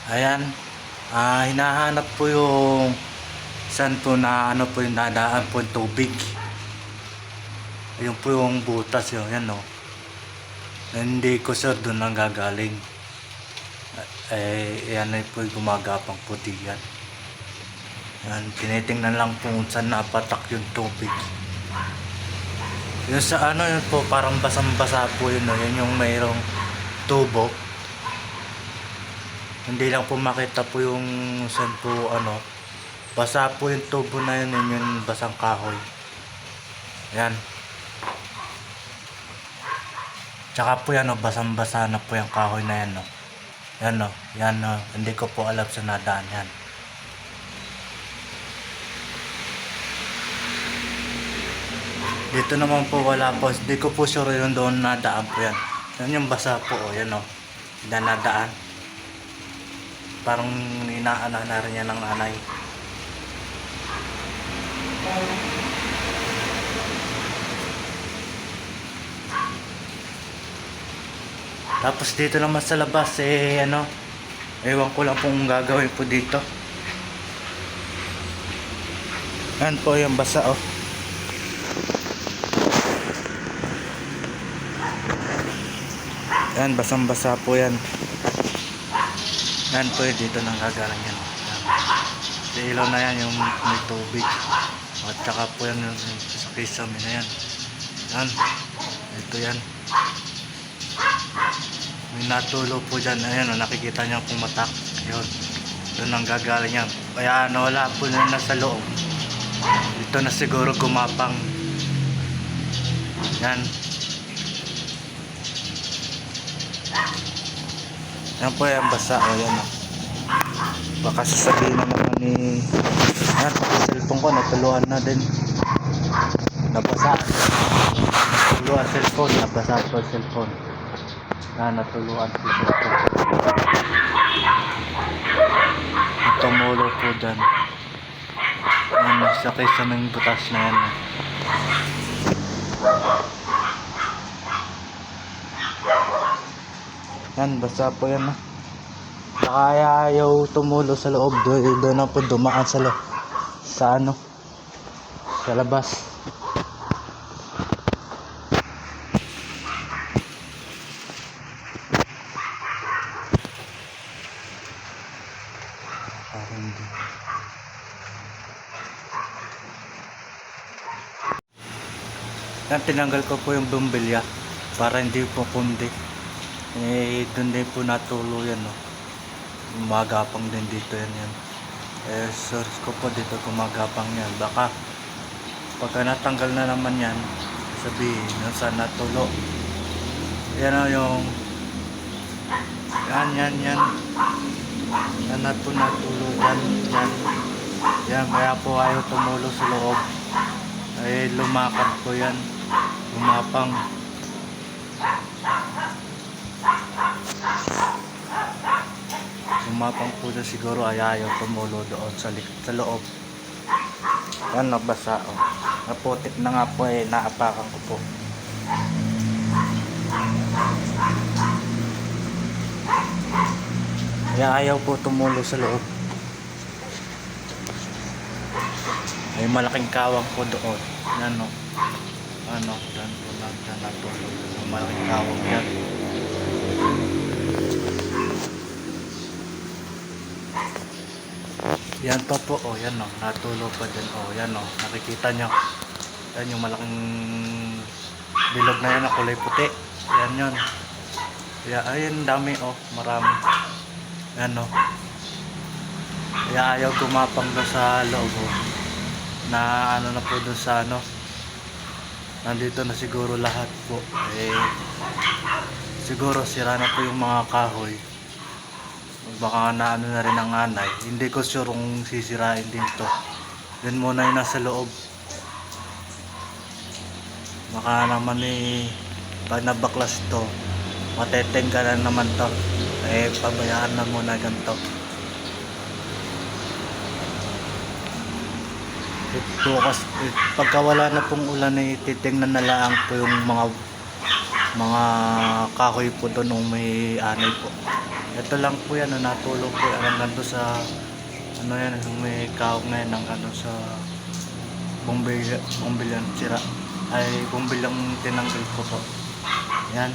Ayan, hinahanap po yung saan po na ano po yung dadaan po yung tubig. Ayun po yung butas yun, yan o. Hindi ko sure doon lang gagaling. Yan ay po yung gumagapang po diyan. Yan, tinitingnan lang po kung saan napatak yung tubig. Yung sa ano yun po, parang basang-basa po yun o. Yan yung mayroong tubo. Hindi lang po makita po yung saan po ano. Basa po yung tubo na yun, yung basang kahoy. Yan. Tsaka po yan o, basang-basa na po yung kahoy na yan o. Yan o, yan o. Hindi ko po alam sa nadaan yan. Dito naman po wala po. Hindi ko po sure yung doon nadaan po yan. Yan yung basa po o, yan o. Yan nadaan. Parang inaana na rin yan ng anay. Tapos dito naman sa labas ano, ewan ko lang kung gagawin po dito. Yan po yung basa oh. Yan, basang basa po yan. Yan po yung dito nang gagalang yan. Sa ilaw na yan yung may tubig. At saka po yan yung sa kisame na yan. Yan, ito yan. May natulo po dyan. Ayan o, nakikita niya pumatak. Yun, doon ang gagaling yan. Kaya ano, wala po na nasa loob. Dito na siguro gumapang. Yan. Yan po yung basa o, yan o. Baka sasabihin na naman ni yan, cellphone ko natuluan na din. Nabasa. Natuluan cellphone, nabasa po cellphone. Natuluan po cellphone. Tumulo po dyan. Yan, sakay sa mga butas na yan. Yan, basa po yan. Baka ayaw tumulo sa loob. Doon na po dumaan sa loob. Sa ano? Sa labas. Yan, tinanggal ko po yung bumbilya para hindi po pundi. Doon din po natulo yan, no. Gumagapang din dito yan. Source ko po dito gumagapang yan. Baka pagka natanggal na naman yan, sabihin yung saan natulo. Yan o yung yan na po natulo yan. Yan, kaya po ayaw tumulo sa loob. Lumakad po yan, gumapang. Gumapang po na siguro, ayaw tumulo doon sa loob. Yan, nabasa o. Naputik na nga po naapakan ko po. Kaya ayaw po tumulo sa loob. May malaking kawang po doon. Yan o. Ano, dyan po natulog. Malaking kawang yan. Yan pa po, o yan o. Natulog pa dyan o. Yan o. Nakikita nyo. Yan yung malaking bilog na yan na kulay puti. Yan yun. Kaya ayun, dami o. Marami. Yan o. Kaya ayaw gumapang doon sa loob o. Na ano na po doon sa ano. Nandito na siguro lahat po. Siguro sira na po yung mga kahoy. Baka na ano na rin ang anay. Hindi ko sure kung sisirain din to. Yan muna yung nasa loob. Baka naman pag nabaklas to, matetengga na naman to. Pabayaan na muna ganito. Bukas pagka wala na pong ulan titingnan na lang po yung mga kahoy po doon nung may anay po. Ito lang po yan, natulog po yan hanggang doon sa ano yan, yung may kaog na yan hanggang doon sa bumbilyang sira ay bumbilyang tinanggal ko po. Yan.